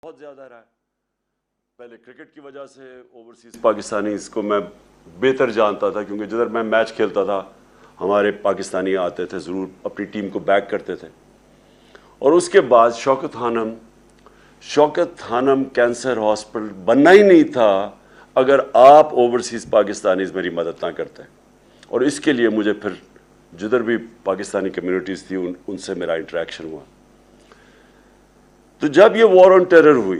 بہت زیادہ رہا ہے. پہلے کرکٹ کی وجہ سے اوورسیز پاکستانیز کو میں بہتر جانتا تھا، کیونکہ جدھر میں میچ کھیلتا تھا ہمارے پاکستانی آتے تھے، ضرور اپنی ٹیم کو بیک کرتے تھے. اور اس کے بعد شوکت خانم کینسر ہاسپٹل بننا ہی نہیں تھا اگر آپ اوورسیز پاکستانیز میری مدد نہ کرتے. اور اس کے لیے مجھے پھر جدھر بھی پاکستانی کمیونٹیز تھی ان سے میرا انٹریکشن ہوا. تو جب یہ وار آن ٹیرر ہوئی،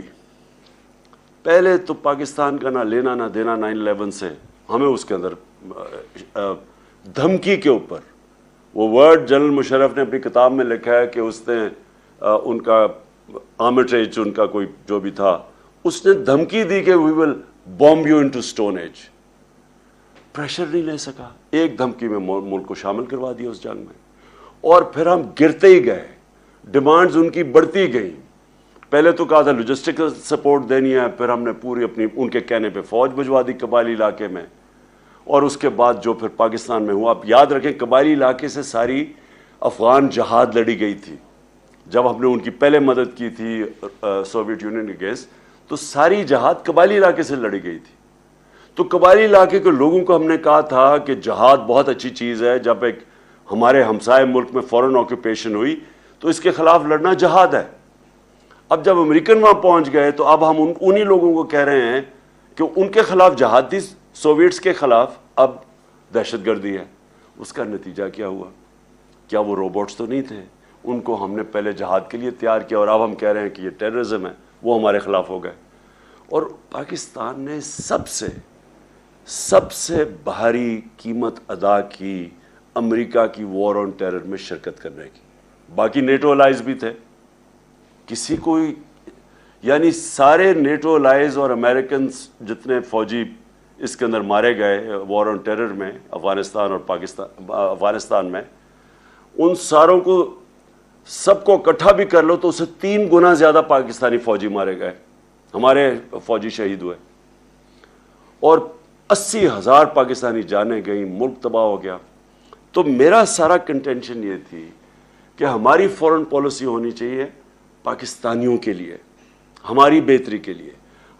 پہلے تو پاکستان کا نہ لینا نہ دینا 9/11 سے، ہمیں اس کے اندر دھمکی کے اوپر وہ ورڈ جنرل مشرف نے اپنی کتاب میں لکھا ہے کہ اس نے ان کا آرمیٹریج، ان کا کوئی جو بھی تھا، اس نے دھمکی دی کہ we will bomb you into stone age. Pressure نہیں لے سکا، ایک دھمکی میں ملک کو شامل کروا دیا اس جنگ میں. اور پھر ہم گرتے ہی گئے، ڈیمانڈز ان کی بڑھتی گئیں. پہلے تو کہا تھا لوجسٹکل سپورٹ دینی ہے، پھر ہم نے پوری اپنی ان کے کہنے پہ فوج بھجوا دی قبائلی علاقے میں. اور اس کے بعد جو پھر پاکستان میں ہوا، آپ یاد رکھیں قبائلی علاقے سے ساری افغان جہاد لڑی گئی تھی. جب ہم نے ان کی پہلے مدد کی تھی سوویت یونین اگینسٹ، تو ساری جہاد قبائلی علاقے سے لڑی گئی تھی. تو قبائلی علاقے کے لوگوں کو ہم نے کہا تھا کہ جہاد بہت اچھی چیز ہے. جب ایک ہمارے ہمسائے ملک میں فورن آکوپیشن ہوئی تو اس کے خلاف لڑنا جہاد ہے. اب جب امریکن وہاں پہنچ گئے تو اب ہم انہی لوگوں کو کہہ رہے ہیں کہ ان کے خلاف جہاد تھی، سوویٹس کے خلاف اب دہشت گردی ہے. اس کا نتیجہ کیا ہوا؟ کیا وہ روبوٹس تو نہیں تھے؟ ان کو ہم نے پہلے جہاد کے لیے تیار کیا، اور اب ہم کہہ رہے ہیں کہ یہ ٹیررزم ہے، وہ ہمارے خلاف ہو گئے. اور پاکستان نے سب سے بھاری قیمت ادا کی امریکہ کی وار آن ٹیرر میں شرکت کرنے کی. باقی نیٹو الائز بھی تھے، کسی کوئی یعنی سارے نیٹو الائز اور امریکنز جتنے فوجی اس کے اندر مارے گئے وار آن ٹیرر میں افغانستان اور افغانستان میں، ان ساروں کو سب کو اکٹھا بھی کر لو تو اسے 3 گنا زیادہ پاکستانی فوجی مارے گئے، ہمارے فوجی شہید ہوئے، اور 80,000 پاکستانی جانیں گئیں، ملک تباہ ہو گیا. تو میرا سارا کنٹینشن یہ تھی کہ ہماری فورن پالیسی ہونی چاہیے پاکستانیوں کے لیے، ہماری بہتری کے لیے.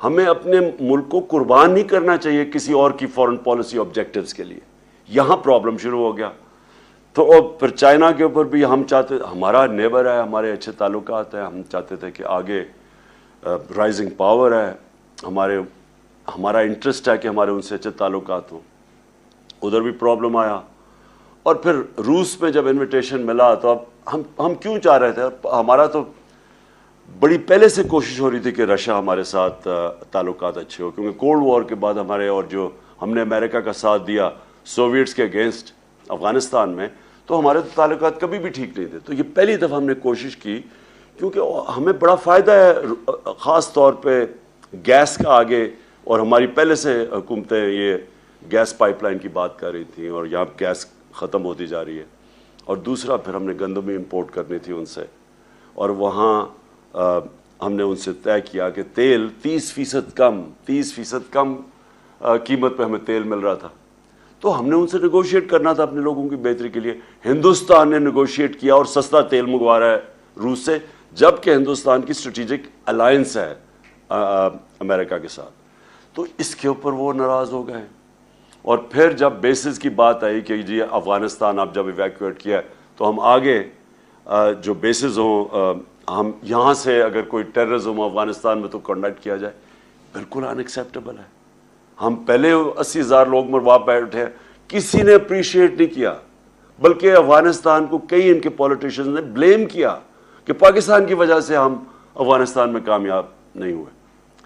ہمیں اپنے ملک کو قربان نہیں کرنا چاہیے کسی اور کی فورن پالیسی آبجیکٹیوز کے لیے. یہاں پرابلم شروع ہو گیا. تو پھر چائنا کے اوپر بھی ہم چاہتے، ہمارا نیبر ہے، ہمارے اچھے تعلقات ہیں، ہم چاہتے تھے کہ آگے رائزنگ پاور ہے، ہمارا انٹرسٹ ہے کہ ہمارے ان سے اچھے تعلقات ہوں. ادھر بھی پرابلم آیا. اور پھر روس میں جب انویٹیشن ملا تو اب ہم کیوں چاہ رہے تھے، ہمارا تو بڑی پہلے سے کوشش ہو رہی تھی کہ رشیا ہمارے ساتھ تعلقات اچھے ہو، کیونکہ کولڈ وار کے بعد ہمارے، اور جو ہم نے امریکہ کا ساتھ دیا سوویٹس کے اگینسٹ افغانستان میں، تو ہمارے تعلقات کبھی بھی ٹھیک نہیں تھے. تو یہ پہلی دفعہ ہم نے کوشش کی، کیونکہ ہمیں بڑا فائدہ ہے خاص طور پہ گیس کا آگے، اور ہماری پہلے سے حکومتیں یہ گیس پائپ لائن کی بات کر رہی تھیں، اور یہاں گیس ختم ہوتی جا رہی ہے. اور دوسرا پھر ہم نے گندم امپورٹ کرنی تھی ان سے، اور وہاں ہم نے ان سے طے کیا کہ تیل 30% کم قیمت پہ ہمیں تیل مل رہا تھا. تو ہم نے ان سے نیگوشیٹ کرنا تھا اپنے لوگوں کی بہتری کے لیے. ہندوستان نے نیگوشیٹ کیا اور سستا تیل منگوا رہا ہے روس سے، جبکہ ہندوستان کی اسٹریٹجک الائنس ہے امریکہ کے ساتھ. تو اس کے اوپر وہ ناراض ہو گئے. اور پھر جب بیسز کی بات آئی کہ جی افغانستان آپ جب ایویکویٹ کیا تو ہم آگے جو بیسز ہوں، ہم یہاں سے اگر کوئی ٹیررزم افغانستان میں تو کنڈکٹ کیا جائے، بالکل ان ایکسیپٹیبل ہے. ہم پہلے 80,000 لوگ مروا بیٹھے، کسی نے اپریشیٹ نہیں کیا، بلکہ افغانستان کو کئی ان کے پولیٹیشنز نے بلیم کیا کہ پاکستان کی وجہ سے ہم افغانستان میں کامیاب نہیں ہوئے.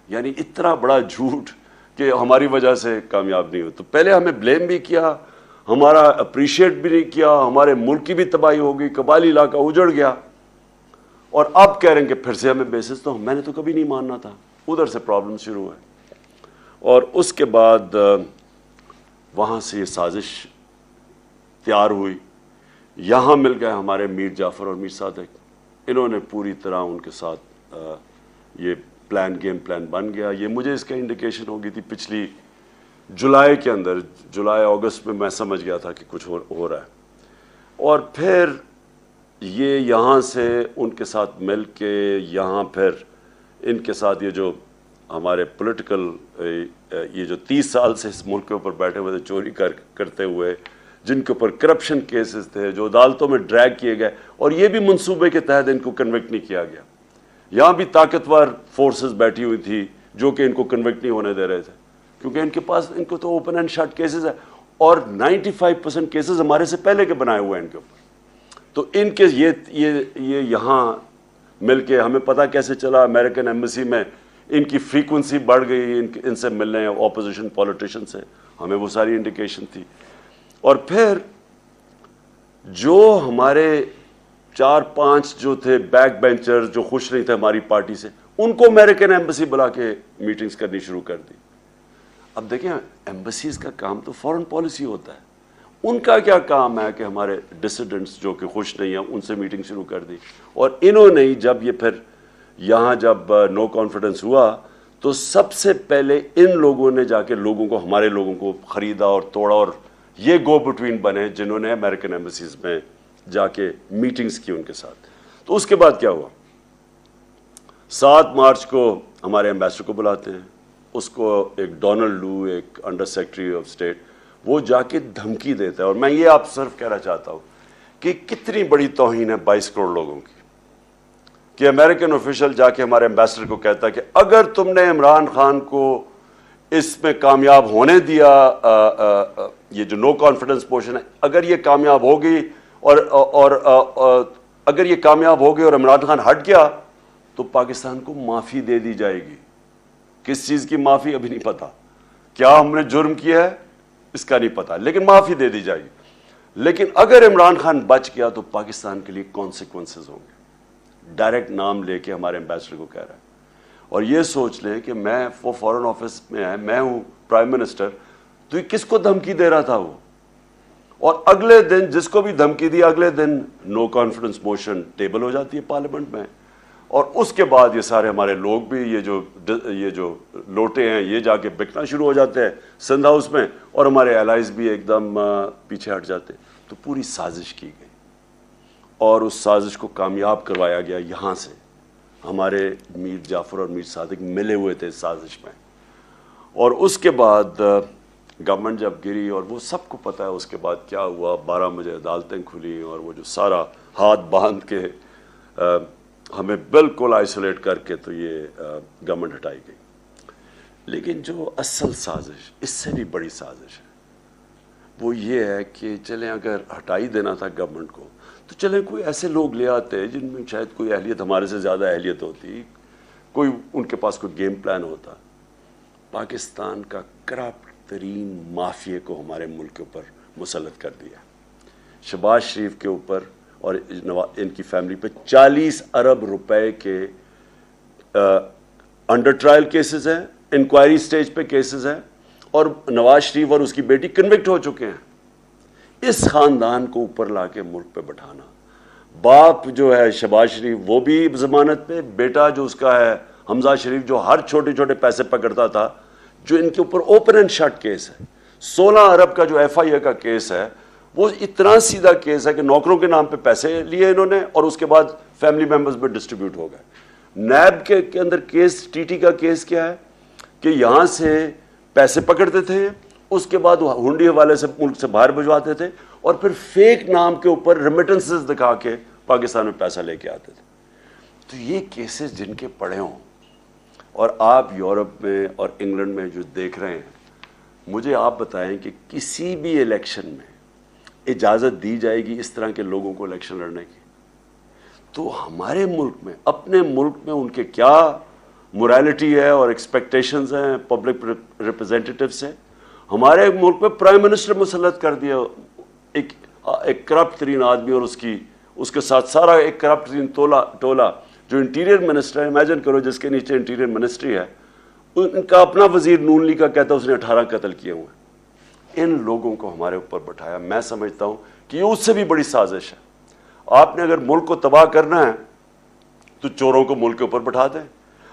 یعنی اتنا بڑا جھوٹ کہ ہماری وجہ سے کامیاب نہیں ہوئے. تو پہلے ہمیں بلیم بھی کیا، ہمارا اپریشیٹ بھی نہیں کیا، ہمارے ملک کی بھی تباہی ہو گئی، قبائلی علاقہ اجڑ گیا. اور اب کہہ رہے ہیں کہ پھر سے ہمیں بیسس، تو میں نے تو کبھی نہیں ماننا تھا. ادھر سے پرابلم شروع ہے. اور اس کے بعد وہاں سے یہ سازش تیار ہوئی. یہاں مل گئے ہمارے میر جعفر اور میر صادق. انہوں نے پوری طرح ان کے ساتھ یہ گیم پلان بن گیا. یہ مجھے اس کا انڈیکیشن ہو گئی تھی پچھلی جولائی کے اندر، جولائی اگست میں سمجھ گیا تھا کہ کچھ ہو رہا ہے. اور پھر یہ یہاں سے ان کے ساتھ مل کے یہاں پھر ان کے ساتھ یہ جو ہمارے پولیٹیکل یہ جو 30 سال سے اس ملک کے اوپر بیٹھے ہوئے تھے چوری کرتے ہوئے، جن کے اوپر کرپشن کیسز تھے، جو عدالتوں میں ڈریگ کیے گئے، اور یہ بھی منصوبے کے تحت ان کو کنوکٹ نہیں کیا گیا. یہاں بھی طاقتور فورسز بیٹھی ہوئی تھی جو کہ ان کو کنوکٹ نہیں ہونے دے رہے تھے، کیونکہ ان کے پاس ان کو تو اوپن اینڈ شٹ کیسز ہے، اور 95% کیسز ہمارے سے پہلے کے بنائے ہوئے ہیں ان کے اوپر. تو ان کے یہ یہاں مل کے ہمیں پتہ کیسے چلا، امریکن ایمبیسی میں ان کی فریکوینسی بڑھ گئی ان سے ملنے اپوزیشن پولیٹیشین سے، ہمیں وہ ساری انڈیکیشن تھی. اور پھر جو ہمارے 4-5 جو تھے بیک بینچر جو خوش نہیں تھے ہماری پارٹی سے، ان کو امریکن ایمبیسی بلا کے میٹنگز کرنی شروع کر دی. اب دیکھیں ایمبیسیز کا کام تو فورن پالیسی ہوتا ہے، ان کا کیا کام ہے کہ ہمارے ڈسیڈنٹس جو کہ خوش نہیں ہیں ان سے میٹنگ شروع کر دی. اور انہوں نے جب یہ پھر یہاں جب نو کانفیڈنس ہوا تو سب سے پہلے ان لوگوں نے جا کے لوگوں کو، ہمارے لوگوں کو خریدا اور توڑا، اور یہ گو بٹوین بنے جنہوں نے امریکن ایمبیسیز میں جا کے میٹنگز کی ان کے ساتھ. تو اس کے بعد کیا ہوا، 7 مارچ کو ہمارے ایمبیسڈر کو بلاتے ہیں، اس کو ایک ڈونلڈ لو، ایک انڈر سیکرٹری آف اسٹیٹ، وہ جا کے دھمکی دیتا ہے. اور میں یہ آپ صرف کہنا چاہتا ہوں کہ کتنی بڑی توہین ہے 22 کروڑ لوگوں کی، کہ امریکن آفیشل جا کے ہمارے ایمبیسڈر کو کہتا ہے کہ اگر تم نے عمران خان کو اس میں کامیاب ہونے دیا، یہ جو نو کانفیڈنس موشن ہے، اگر یہ کامیاب ہوگی اور اگر یہ کامیاب ہوگی اور عمران خان ہٹ گیا تو پاکستان کو معافی دے دی جائے گی. کس چیز کی معافی ابھی نہیں پتا، کیا ہم نے جرم کیا ہے اس کا نہیں پتا، لیکن معافی دے دی جائے گی. لیکن اگر عمران خان بچ گیا تو پاکستان کے لیے کانسیکوینسز ہوں گے. ڈائریکٹ نام لے کے ہمارے ایمبیسڈر کو کہہ رہا ہے. اور یہ سوچ لیں کہ میں وہ فورن آفس میں ہے، میں ہوں پرائم منسٹر، تو یہ کس کو دھمکی دے رہا تھا وہ. اور اگلے دن جس کو بھی دھمکی دی، اگلے دن نو کانفیڈنس موشن ٹیبل ہو جاتی ہے پارلیمنٹ میں. اور اس کے بعد یہ سارے ہمارے لوگ بھی یہ جو لوٹے ہیں یہ جا کے بکنا شروع ہو جاتے ہیں سندھ ہاؤس میں، اور ہمارے الائز بھی ایک دم پیچھے ہٹ جاتے. تو پوری سازش کی گئی اور اس سازش کو کامیاب کروایا گیا. یہاں سے ہمارے میر جعفر اور میر صادق ملے ہوئے تھے اس سازش میں. اور اس کے بعد گورنمنٹ جب گری، اور وہ سب کو پتہ ہے اس کے بعد کیا ہوا، 12 بجے عدالتیں کھلیں اور وہ جو سارا ہاتھ باندھ کے ہمیں بالکل آئسولیٹ کر کے تو یہ گورنمنٹ ہٹائی گئی. لیکن جو اصل سازش، اس سے بھی بڑی سازش ہے، وہ یہ ہے کہ چلیں اگر ہٹائی دینا تھا گورنمنٹ کو تو چلیں کوئی ایسے لوگ لے آتے جن میں شاید کوئی اہلیت ہمارے سے زیادہ اہلیت ہوتی، کوئی ان کے پاس کوئی گیم پلان ہوتا. پاکستان کا کرپٹ ترین مافیا کو ہمارے ملک کے اوپر مسلط کر دیا. شہباز شریف کے اوپر اور ان کی فیملی پہ 40 ارب روپے کے انڈر ٹرائل کیسز ہیں، انکوائری سٹیج پہ کیسز ہیں، اور نواز شریف اور اس کی بیٹی کنوکٹ ہو چکے ہیں. اس خاندان کو اوپر لا کے ملک پہ بٹھانا، باپ جو ہے شہباز شریف وہ بھی ضمانت پہ، بیٹا جو اس کا ہے حمزہ شریف جو ہر چھوٹے چھوٹے پیسے پکڑتا تھا، جو ان کے اوپر اوپن اینڈ شٹ کیس ہے. 16 ارب کا جو ایف آئی اے کا کیس ہے وہ اتنا سیدھا کیس ہے کہ نوکروں کے نام پہ پیسے لیے انہوں نے اور اس کے بعد فیملی ممبرز میں ڈسٹریبیوٹ ہو گئے. نیب کے اندر کیس، ٹی ٹی کا کیس کیا ہے کہ یہاں سے پیسے پکڑتے تھے، اس کے بعد ہنڈی حوالے سے ملک سے باہر بھجواتے تھے، اور پھر فیک نام کے اوپر ریمیٹنسز دکھا کے پاکستان میں پیسہ لے کے آتے تھے. تو یہ کیسز جن کے پڑے ہوں، اور آپ یورپ میں اور انگلینڈ میں جو دیکھ رہے ہیں، مجھے آپ بتائیں کہ کسی بھی الیکشن میں اجازت دی جائے گی اس طرح کے لوگوں کو الیکشن لڑنے کی؟ تو ہمارے ملک میں، اپنے ملک میں ان کے کیا مورالٹی ہے اور ایکسپیکٹیشنز ہیں پبلک ریپرزینٹیٹیو سے. ہمارے ملک میں پرائم منسٹر مسلط کر دیا ایک کرپٹ ترین آدمی، اور اس کے ساتھ سارا ایک کرپٹ ترین ٹولہ جو انٹیریئر منسٹر ہے. امیجن کرو جس کے نیچے انٹیریئر منسٹری ہے، ان کا اپنا وزیر نون لیگ کا کہتا ہے اس نے 18 قتل کیے ہوئے. ان لوگوں کو ہمارے اوپر بٹھایا. میں سمجھتا ہوں کہ یہ اس سے بھی بڑی سازش ہے. آپ نے اگر ملک کو تباہ کرنا ہے تو چوروں کو ملک کے اوپر بٹھا دیں.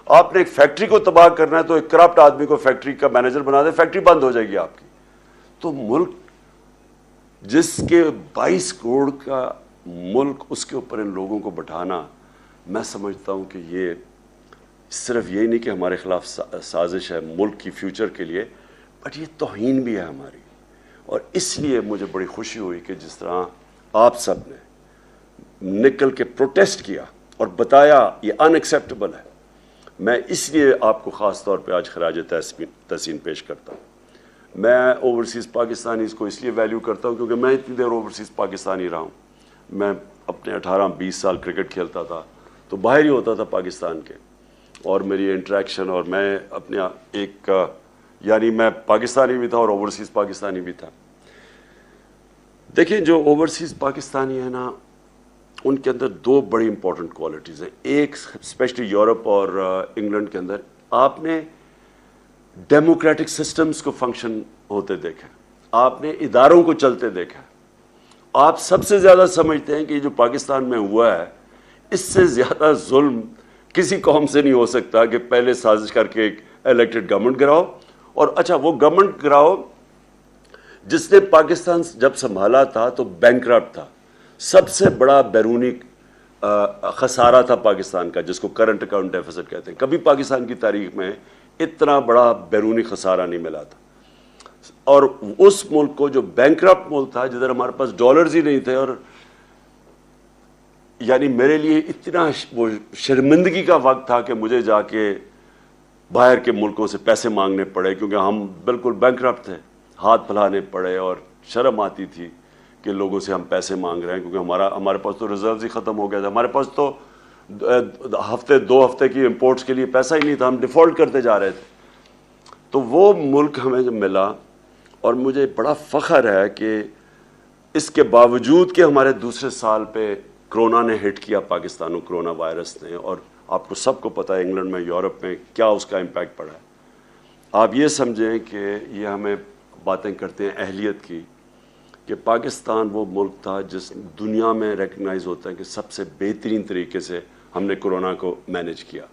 آپ نے ایک فیکٹری کو تباہ کرنا ہے تو ایک کرپٹ آدمی کو فیکٹری کا مینیجر بنا دیں، فیکٹری بند ہو جائے گی آپ کی. تو ملک جس کے 22 کروڑ کا ملک، اس کے اوپر ان لوگوں کو بٹھانا، میں سمجھتا ہوں کہ صرف یہی نہیں کہ ہمارے خلاف سازش ہے ملک کی فیوچر کے لیے، بٹ یہ توہین بھی ہے ہماری. اور اس لیے مجھے بڑی خوشی ہوئی کہ جس طرح آپ سب نے نکل کے پروٹیسٹ کیا اور بتایا یہ ان ایکسیپٹیبل ہے. میں اس لیے آپ کو خاص طور پہ آج خراج تحسین پیش کرتا ہوں. میں اوورسیز پاکستانیز کو اس لیے ویلیو کرتا ہوں کیونکہ میں اتنی دیر اوورسیز پاکستانی رہا ہوں. میں اپنے 18-20 سال کرکٹ کھیلتا تھا تو باہر ہی ہوتا تھا پاکستان کے، اور میری انٹریکشن، اور میں اپنے ایک یعنی میں پاکستانی بھی تھا اور اوورسیز پاکستانی بھی تھا. دیکھیں جو اوورسیز پاکستانی ہیں نا، ان کے اندر دو بڑی امپورٹنٹ کوالٹیز ہیں. ایک اسپیشلی یورپ اور انگلینڈ کے اندر آپ نے ڈیموکریٹک سسٹمز کو فنکشن ہوتے دیکھا، آپ نے اداروں کو چلتے دیکھا. آپ سب سے زیادہ سمجھتے ہیں کہ یہ جو پاکستان میں ہوا ہے اس سے زیادہ ظلم کسی قوم سے نہیں ہو سکتا کہ پہلے سازش کر کے ایک الیکٹڈ گورنمنٹ گراؤ، اور اچھا وہ گورنمنٹ گراؤ جس نے پاکستان جب سنبھالا تھا تو بینکرپٹ تھا، سب سے بڑا بیرونی خسارہ تھا پاکستان کا، جس کو کرنٹ اکاؤنٹ ڈیفیسٹ کہتے ہیں. کبھی پاکستان کی تاریخ میں اتنا بڑا بیرونی خسارہ نہیں ملا تھا. اور اس ملک کو جو بینکرپٹ ملک تھا، جدھر ہمارے پاس ڈالرز ہی نہیں تھے، اور یعنی میرے لیے اتنا وہ شرمندگی کا وقت تھا کہ مجھے جا کے باہر کے ملکوں سے پیسے مانگنے پڑے کیونکہ ہم بالکل بینکرپٹ تھے. ہاتھ پھیلانے پڑے اور شرم آتی تھی کہ لوگوں سے ہم پیسے مانگ رہے ہیں کیونکہ ہمارے پاس تو ریزروز ہی ختم ہو گیا تھا. ہمارے پاس تو دو ہفتے کی امپورٹس کے لیے پیسہ ہی نہیں تھا، ہم ڈیفالٹ کرتے جا رہے تھے. تو وہ ملک ہمیں جب ملا، اور مجھے بڑا فخر ہے کہ اس کے باوجود کہ ہمارے دوسرے سال پہ کرونا نے ہٹ کیا پاکستان کو، کرونا وائرس نے، اور آپ کو سب کو پتہ ہے انگلینڈ میں، یورپ میں کیا اس کا امپیکٹ پڑا ہے. آپ یہ سمجھیں کہ یہ ہمیں باتیں کرتے ہیں اہلیت کی، کہ پاکستان وہ ملک تھا جس دنیا میں ریکگنائز ہوتا ہے کہ سب سے بہترین طریقے سے ہم نے کرونا کو مینیج کیا.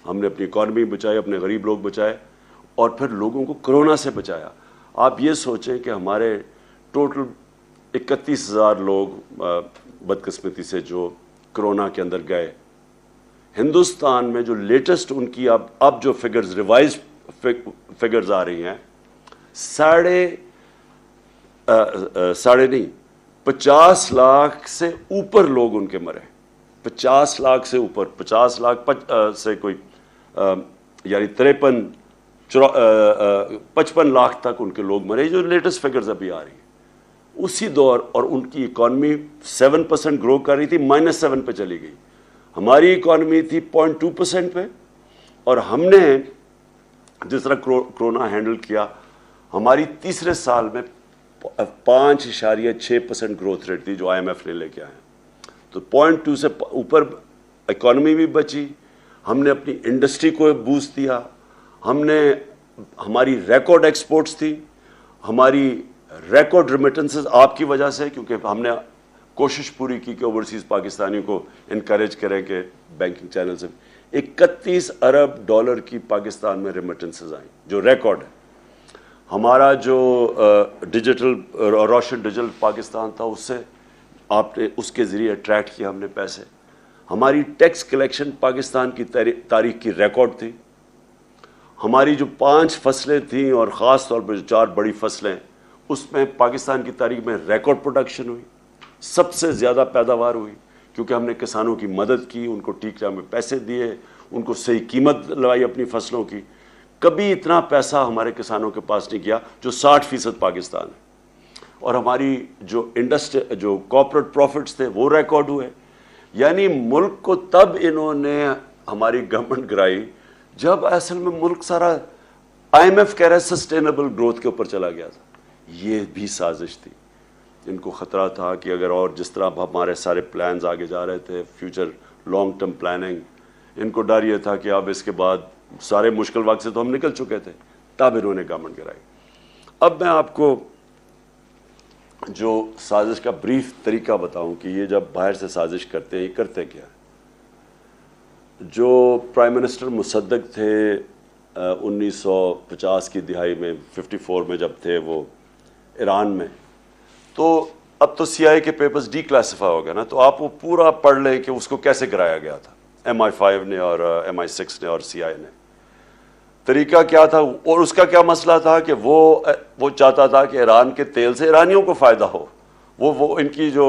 ہم نے اپنی اکانومی بچائی، اپنے غریب لوگ بچائے، اور پھر لوگوں کو کرونا سے بچایا. آپ یہ سوچیں کہ ہمارے ٹوٹل 31,000 لوگ بدقسمتی سے جو کرونا کے اندر گئے. ہندوستان میں جو لیٹسٹ ان کی اب جو فگرز، ریوائز فگرز آ رہی ہیں، 50 لاکھ سے اوپر لوگ ان کے مرے. 50 لاکھ سے اوپر، 50 لاکھ سے کوئی یعنی 55 لاکھ تک ان کے لوگ مرے، جو لیٹسٹ فگرز ابھی آ رہی ہیں. اسی دور، اور ان کی اکانومی 7% گرو کر رہی تھی، -7 پہ چلی گئی. ہماری اکانومی تھی 0.2% پہ، اور ہم نے جس طرح کرونا ہینڈل کیا، ہماری تیسرے سال میں 5.6% گروتھ ریٹ تھی جو IMF نے لے کے آئے. تو 0.2 سے اوپر اکانومی بھی بچی. ہم نے اپنی انڈسٹری کو بوسٹ دیا. ہماری ریکارڈ ایکسپورٹس تھی، ہماری ریکارڈ ریمیٹنسز آپ کی وجہ سے، کیونکہ ہم نے کوشش پوری کی کہ اوورسیز پاکستانیوں کو انکریج کریں کہ بینکنگ چینل سے. 31 ارب ڈالر کی پاکستان میں ریمیٹنسز آئیں جو ریکارڈ ہے. ہمارا جو ڈیجیٹل روشن ڈیجیٹل پاکستان تھا، اس سے آپ نے اس کے ذریعے اٹریکٹ کیا ہم نے پیسے. ہماری ٹیکس کلیکشن پاکستان کی تاریخ کی ریکارڈ تھی. ہماری جو 5 فصلیں تھیں، اور خاص طور پر جو 4 بڑی فصلیں، اس میں پاکستان کی تاریخ میں ریکارڈ پروڈکشن ہوئی، سب سے زیادہ پیداوار ہوئی، کیونکہ ہم نے کسانوں کی مدد کی، ان کو ٹھیک ٹائم میں پیسے دیے، ان کو صحیح قیمت لگائی اپنی فصلوں کی. کبھی اتنا پیسہ ہمارے کسانوں کے پاس نہیں کیا جو 60% پاکستان ہے. اور ہماری جو جو کارپوریٹ پروفٹس تھے وہ ریکارڈ ہوئے. یعنی ملک کو تب انہوں نے ہماری گورنمنٹ گرائی جب اصل میں ملک سارا IMF کہہ رہا ہے سسٹینیبل گروتھ کے اوپر چلا گیا تھا. یہ بھی سازش تھی. ان کو خطرہ تھا کہ اگر اور جس طرح ہمارے سارے پلانز آگے جا رہے تھے، فیوچر لانگ ٹرم پلاننگ، ان کو ڈر یہ تھا کہ اب اس کے بعد سارے مشکل وقت سے تو ہم نکل چکے تھے، تب انہوں نے گورنمنٹ گرائی. اب میں آپ کو جو سازش کا بریف طریقہ بتاؤں کہ یہ جب باہر سے سازش کرتے ہیں، یہ کرتے کیا ہے. جو پرائم منسٹر مصدق تھے 1950 کی دہائی میں، 54 میں جب تھے وہ ایران میں، تو اب تو CIA کے پیپرز ڈی کلاسیفائی ہو گئے نا، تو آپ وہ پورا پڑھ لیں کہ اس کو کیسے گرایا گیا تھا. MI5 نے اور MI6 نے اور CIA نے. طریقہ کیا تھا اور اس کا کیا مسئلہ تھا کہ وہ چاہتا تھا کہ ایران کے تیل سے ایرانیوں کو فائدہ ہو. وہ ان کی جو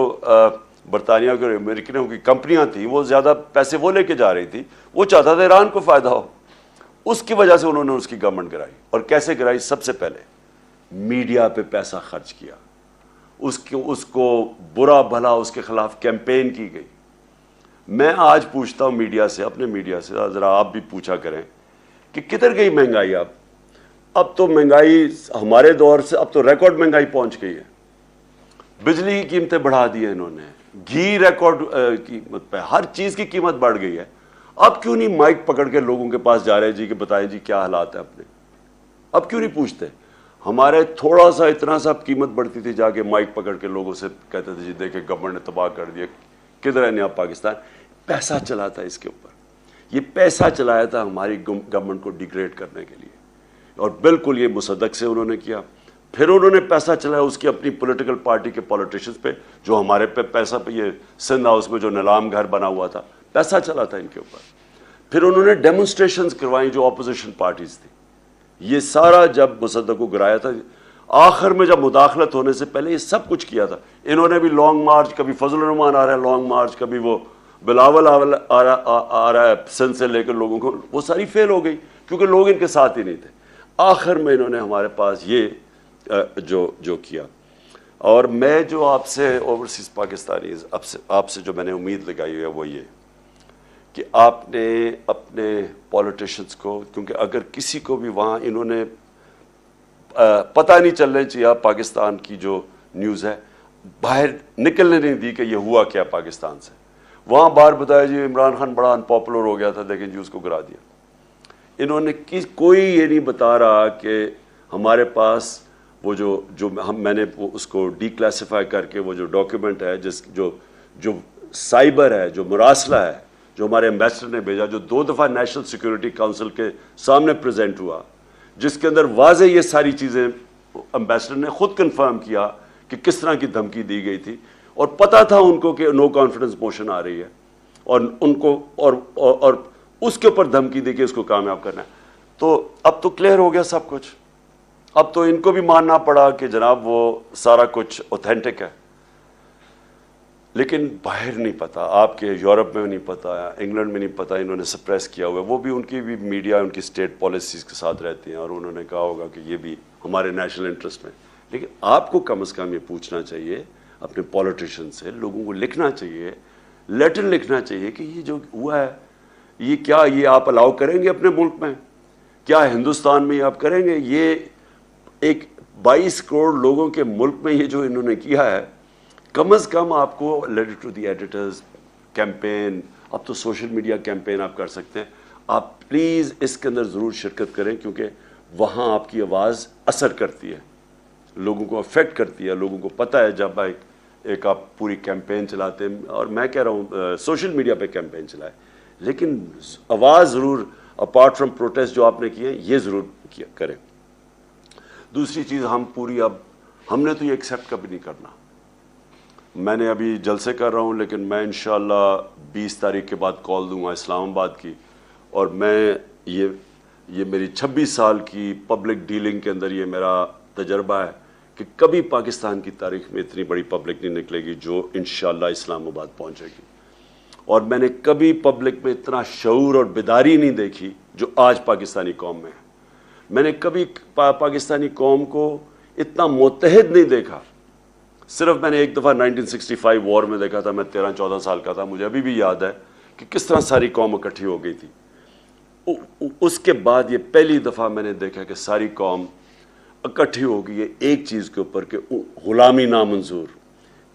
برطانیہ کے اور امریکنوں کی کمپنیاں تھیں وہ زیادہ پیسے وہ لے کے جا رہی تھی, وہ چاہتا تھا ایران کو فائدہ ہو. اس کی وجہ سے انہوں نے اس کی گورنمنٹ گرائی. اور کیسے گرائی؟ سب سے پہلے میڈیا پہ پیسہ خرچ کیا, اس کو برا بھلا اس کے خلاف کیمپین کی گئی. میں آج پوچھتا ہوں میڈیا سے, اپنے میڈیا سے, ذرا آپ بھی پوچھا کریں کہ کدھر گئی مہنگائی. اب تو مہنگائی ہمارے دور سے اب تو ریکارڈ مہنگائی پہنچ گئی ہے. بجلی کی قیمتیں بڑھا دی ہیں انہوں نے, گھی ریکارڈ قیمت پہ, ہر چیز کی قیمت بڑھ گئی ہے. اب کیوں نہیں مائک پکڑ کے لوگوں کے پاس جا رہے جی کہ بتائیں جی کیا حالات ہیں اپنے؟ اب کیوں نہیں پوچھتے؟ ہمارے تھوڑا سا اتنا سا قیمت بڑھتی تھی, جا کے مائک پکڑ کے لوگوں سے کہتے تھے جی دیکھیں گورنمنٹ نے تباہ کر دیا, کدھر ہے نیا پاکستان. پیسہ چلا تھا اس کے اوپر, یہ پیسہ چلایا تھا ہماری گورنمنٹ کو ڈیگریڈ کرنے کے لیے. اور بالکل یہ مصدق سے انہوں نے کیا. پھر انہوں نے پیسہ چلایا اس کی اپنی پولیٹیکل پارٹی کے پولیٹیشنز پہ, جو ہمارے پہ پیسہ پہ, یہ سندھ ہاؤس میں جو نیلام گھر بنا ہوا تھا, پیسہ چلا تھا ان کے اوپر. پھر انہوں نے ڈیمونسٹریشنز کروائیں جو اپوزیشن پارٹیز تھی. یہ سارا جب مصدق کو گرایا تھا, آخر میں جب مداخلت ہونے سے پہلے یہ سب کچھ کیا تھا. انہوں نے بھی لانگ مارچ, کبھی فضل الرحمان آ رہا ہے لانگ مارچ, کبھی وہ بلاول آ رہا ہے سندھ سے لے کر لوگوں کو, وہ ساری فیل ہو گئی کیونکہ لوگ ان کے ساتھ ہی نہیں تھے. آخر میں انہوں نے ہمارے پاس یہ جو کیا. اور میں جو آپ سے اوورسیز پاکستانیز آپ سے جو میں نے امید لگائی ہے وہ یہ کہ آپ نے اپنے پولیٹیشنز کو, کیونکہ اگر کسی کو بھی وہاں انہوں نے پتہ نہیں چلنے چاہیے پاکستان کی جو نیوز ہے, باہر نکلنے نہیں دی کہ یہ ہوا کیا پاکستان سے. وہاں باہر بتایا جی عمران خان بڑا انپاپولر ہو گیا تھا لیکن جی اس کو گرا دیا. انہوں نے کوئی یہ نہیں بتا رہا کہ ہمارے پاس وہ جو میں نے اس کو ڈی کلاسیفائی کر کے وہ جو ڈاکیومنٹ ہے جو سائبر ہے, جو مراسلہ ہے, جو ہمارے ایمبیسڈر نے بھیجا, جو 2 دفعہ نیشنل سیکیورٹی کونسل کے سامنے پریزنٹ ہوا, جس کے اندر واضح یہ ساری چیزیں ایمبیسڈر نے خود کنفرم کیا کہ کس طرح کی دھمکی دی گئی تھی. اور پتہ تھا ان کو کہ نو کانفیڈنس موشن آ رہی ہے, اور ان کو اور اس کے اوپر دھمکی دے کے اس کو کامیاب کرنا ہے. تو اب تو کلیئر ہو گیا سب کچھ. اب تو ان کو بھی ماننا پڑا کہ جناب وہ سارا کچھ اوتھینٹک ہے. لیکن باہر نہیں پتا, آپ کے یورپ میں نہیں پتا, انگلینڈ میں نہیں پتا, انہوں نے سپریس کیا ہوا ہے. وہ بھی ان کی بھی میڈیا ان کی اسٹیٹ پالیسیز کے ساتھ رہتی ہیں اور انہوں نے کہا ہوگا کہ یہ بھی ہمارے نیشنل انٹرسٹ میں. لیکن آپ کو کم از کم یہ پوچھنا چاہیے اپنے پولیٹیشین سے, لوگوں کو لکھنا چاہیے, لیٹر لکھنا چاہیے کہ یہ جو ہوا ہے یہ کیا یہ آپ الاؤ کریں گے اپنے ملک میں؟ کیا ہندوستان میں آپ کریں گے؟ یہ ایک 22 کروڑ لوگوں کے ملک میں یہ جو انہوں نے کیا ہے, کم از کم آپ کو letter to the editors campaign, اب تو سوشل میڈیا کیمپین آپ کر سکتے ہیں. آپ پلیز اس کے اندر ضرور شرکت کریں کیونکہ وہاں آپ کی آواز اثر کرتی ہے, لوگوں کو افیکٹ کرتی ہے. لوگوں کو پتہ ہے جب ایک آپ پوری کیمپین چلاتے ہیں, اور میں کہہ رہا ہوں سوشل میڈیا پہ کیمپین چلائے, لیکن آواز ضرور اپارٹ فرام پروٹیسٹ جو آپ نے کیے یہ ضرور کریں. دوسری چیز ہم نے تو یہ ایکسیپٹ کبھی نہیں کرنا. میں نے ابھی جلسے کر رہا ہوں لیکن میں انشاءاللہ 20 تاریخ کے بعد کال دوں گا اسلام آباد کی, اور میں یہ میری 26 سال کی پبلک ڈیلنگ کے اندر یہ میرا تجربہ ہے کہ کبھی پاکستان کی تاریخ میں اتنی بڑی پبلک نہیں نکلے گی جو انشاءاللہ اسلام آباد پہنچے گی. اور میں نے کبھی پبلک میں اتنا شعور اور بیداری نہیں دیکھی جو آج پاکستانی قوم میں ہے. میں نے کبھی پاکستانی قوم کو اتنا متحد نہیں دیکھا. صرف میں نے ایک دفعہ 1965 وار میں دیکھا تھا, میں 13-14 سال کا تھا, مجھے ابھی بھی یاد ہے کہ کس طرح ساری قوم اکٹھی ہو گئی تھی. اس کے بعد یہ پہلی دفعہ میں نے دیکھا کہ ساری قوم اکٹھی ہو گئی ہے ایک چیز کے اوپر کہ غلامی نامنظور,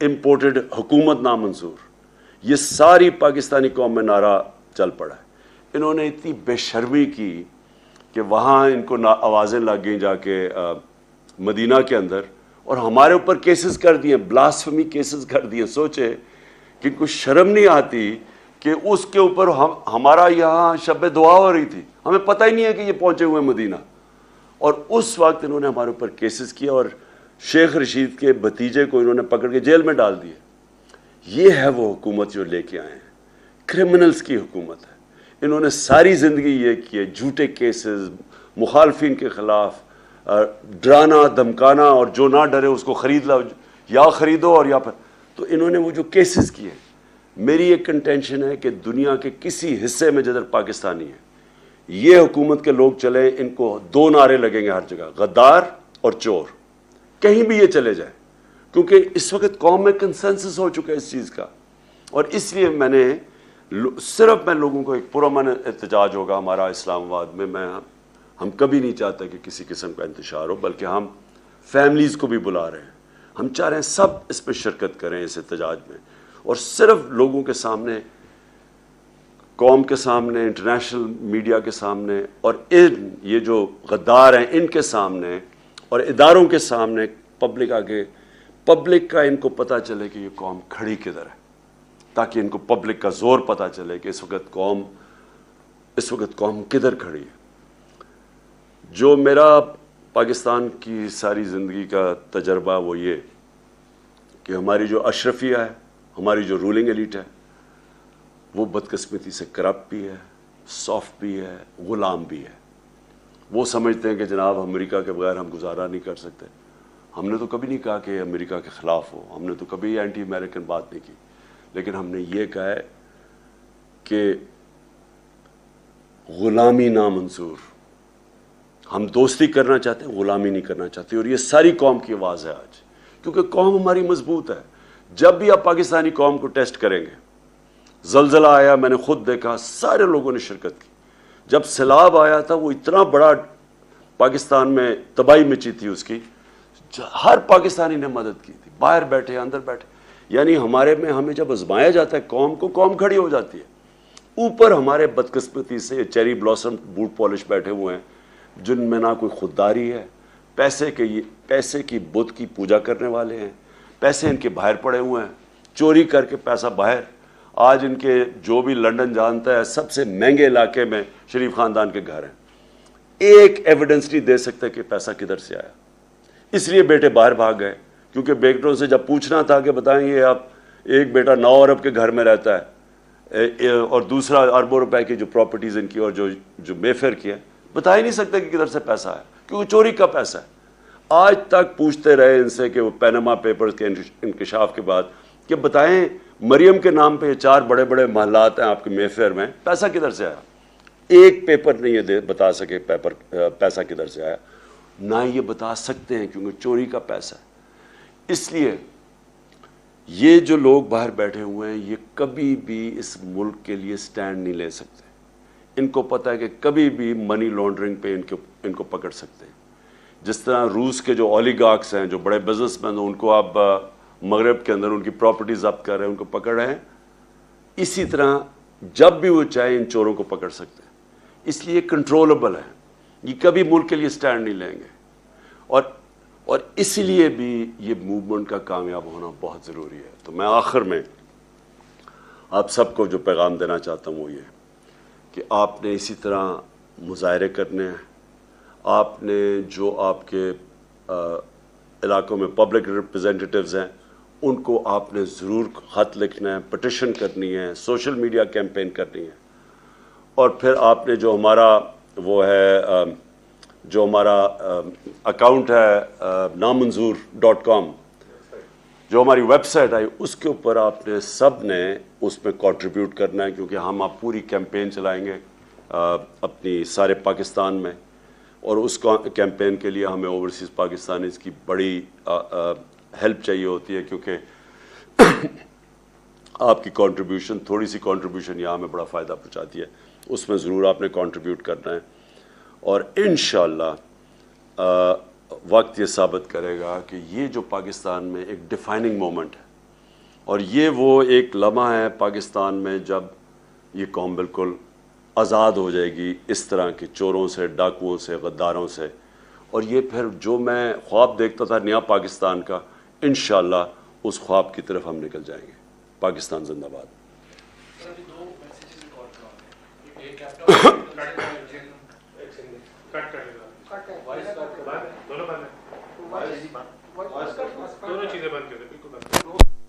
امپورٹڈ حکومت نامنظور. یہ ساری پاکستانی قوم میں نعرہ چل پڑا ہے. انہوں نے اتنی بے شرمی کی کہ وہاں ان کو آوازیں لگ گئیں جا کے مدینہ کے اندر, اور ہمارے اوپر کیسز کر دیے, بلاسفمی کیسز کر دیے. سوچے کہ ان کو شرم نہیں آتی کہ اس کے اوپر ہمارا یہاں شب دعا ہو رہی تھی, ہمیں پتہ ہی نہیں ہے کہ یہ پہنچے ہوئے مدینہ, اور اس وقت انہوں نے ہمارے اوپر کیسز کیا اور شیخ رشید کے بھتیجے کو انہوں نے پکڑ کے جیل میں ڈال دیے. یہ ہے وہ حکومت جو لے کے آئے ہیں. کرمنلز کی حکومت ہے. انہوں نے ساری زندگی یہ کی ہے, جھوٹے کیسز, مخالفین کے خلاف ڈرانا دھمکانا, اور جو نہ ڈرے اس کو خرید لاؤ, یا خریدو اور یا پھر. تو انہوں نے وہ جو کیسز کیے, میری ایک کنٹینشن ہے کہ دنیا کے کسی حصے میں جدھر پاکستانی ہے, یہ حکومت کے لوگ چلیں, ان کو 2 نعرے لگیں گے ہر جگہ, غدار اور چور, کہیں بھی یہ چلے جائیں, کیونکہ اس وقت قوم میں کنسنسس ہو چکا ہے اس چیز کا. اور اس لیے میں نے صرف میں لوگوں کو ایک پرامن احتجاج ہوگا ہمارا اسلام آباد میں ہم کبھی نہیں چاہتے کہ کسی قسم کا انتشار ہو, بلکہ ہم فیملیز کو بھی بلا رہے ہیں. ہم چاہ رہے ہیں سب اس میں شرکت کریں اس احتجاج میں, اور صرف لوگوں کے سامنے, قوم کے سامنے, انٹرنیشنل میڈیا کے سامنے, اور یہ جو غدار ہیں ان کے سامنے اور اداروں کے سامنے, پبلک آگے, پبلک کا ان کو پتہ چلے کہ یہ قوم کھڑی کدھر ہے, تاکہ ان کو پبلک کا زور پتہ چلے کہ اس وقت قوم کدھر کھڑی ہے. جو میرا پاکستان کی ساری زندگی کا تجربہ وہ یہ کہ ہماری جو اشرفیہ ہے, ہماری جو رولنگ ایلیٹ ہے, وہ بدقسمتی سے کرپٹ بھی ہے, سافٹ بھی ہے, غلام بھی ہے. وہ سمجھتے ہیں کہ جناب امریکہ کے بغیر ہم گزارا نہیں کر سکتے. ہم نے تو کبھی نہیں کہا کہ امریکہ کے خلاف ہو, ہم نے تو کبھی اینٹی امریکن بات نہیں کی, لیکن ہم نے یہ کہا ہے کہ غلامی نامنظور, ہم دوستی کرنا چاہتے ہیں, غلامی نہیں کرنا چاہتے. اور یہ ساری قوم کی آواز ہے آج, کیونکہ قوم ہماری مضبوط ہے. جب بھی آپ پاکستانی قوم کو ٹیسٹ کریں گے, زلزلہ آیا میں نے خود دیکھا, سارے لوگوں نے شرکت کی. جب سیلاب آیا تھا, وہ اتنا بڑا پاکستان میں تباہی مچی تھی اس کی, ہر پاکستانی نے مدد کی تھی, باہر بیٹھے اندر بیٹھے. یعنی ہمیں جب آزمایا جاتا ہے قوم کو, قوم کھڑی ہو جاتی ہے. اوپر ہمارے بدقسمتی سے چیری بلاسم بوٹ پالش بیٹھے ہوئے ہیں, جن میں نہ کوئی خودداری ہے, پیسے کی بت کی پوجا کرنے والے ہیں, پیسے ان کے باہر پڑے ہوئے ہیں, چوری کر کے پیسہ باہر. آج ان کے جو بھی لنڈن جانتا ہے, سب سے مہنگے علاقے میں شریف خاندان کے گھر ہیں, ایک ایویڈنس نہیں دے سکتے کہ پیسہ کدھر سے آیا. اس لیے بیٹے باہر بھاگ گئے, کیونکہ بیٹوں سے جب پوچھنا تھا کہ بتائیں یہ آپ, ایک بیٹا 9 ارب کے گھر میں رہتا ہے اور دوسرا اربوں روپے کی جو پراپرٹیز ان کی اور جو مے فیئر کی ہے, بتا ہی نہیں سکتے کہ کدھر سے پیسہ ہے, کیونکہ چوری کا پیسہ ہے. آج تک پوچھتے رہے ان سے کہ وہ پینما پیپرز کے انکشاف کے بعد کہ بتائیں مریم کے نام پہ یہ 4 بڑے بڑے محلات ہیں آپ کے مے فیئر میں, پیسہ کدھر سے آیا. ایک پیپر نہیں یہ بتا سکے پیسہ کدھر سے آیا, نہ یہ بتا سکتے ہیں کیونکہ چوری کا پیسہ ہے. اس لیے یہ جو لوگ باہر بیٹھے ہوئے ہیں, یہ کبھی بھی اس ملک کے لیے سٹینڈ نہیں لے سکتے. ان کو پتہ ہے کہ کبھی بھی منی لانڈرنگ پہ ان کو پکڑ سکتے ہیں. جس طرح روس کے جو اولیگارکس ہیں, جو بڑے بزنس مین ہیں, ان کو آپ مغرب کے اندر ان کی پراپرٹی ضبط کر رہے ہیں, ان کو پکڑ رہے ہیں, اسی طرح جب بھی وہ چاہے ان چوروں کو پکڑ سکتے ہیں. اس لیے کنٹرولبل ہے, یہ کبھی ملک کے لیے سٹینڈ نہیں لیں گے. اور اس لیے بھی یہ موومنٹ کا کامیاب ہونا بہت ضروری ہے. تو میں آخر میں آپ سب کو جو پیغام دینا چاہتا ہوں وہ یہ کہ آپ نے اسی طرح مظاہرے کرنے ہیں. آپ نے جو آپ کے علاقوں میں پبلک ریپریزنٹیٹیوز ہیں, ان کو آپ نے ضرور خط لکھنا ہے, پٹیشن کرنی ہے, سوشل میڈیا کیمپین کرنی ہے. اور پھر آپ نے جو ہمارا وہ ہے, جو ہمارا اکاؤنٹ ہے نامنظور.com, جو ہماری ویب سائٹ آئی, اس کے اوپر آپ نے سب نے اس میں کنٹریبیوٹ کرنا ہے, کیونکہ ہم آپ پوری کیمپین چلائیں گے اپنی سارے پاکستان میں. اور اس کیمپین کے لیے ہمیں اوورسیز پاکستانیز کی بڑی ہیلپ چاہیے ہوتی ہے, کیونکہ آپ کی کنٹریبیوشن, تھوڑی سی کنٹریبیوشن یہاں ہمیں بڑا فائدہ پہنچاتی ہے. اس میں ضرور آپ نے کنٹریبیوٹ کرنا ہے. اور انشاءاللہ وقت یہ ثابت کرے گا کہ یہ جو پاکستان میں ایک ڈیفائننگ مومنٹ ہے, اور یہ وہ ایک لمحہ ہے پاکستان میں جب یہ قوم بالکل آزاد ہو جائے گی اس طرح کے چوروں سے, ڈاکوؤں سے, غداروں سے. اور یہ پھر جو میں خواب دیکھتا تھا نیا پاکستان کا, انشاءاللہ اس خواب کی طرف ہم نکل جائیں گے. پاکستان زندہ باد. دونوں چیزیں بند کر دیں, بالکل بند.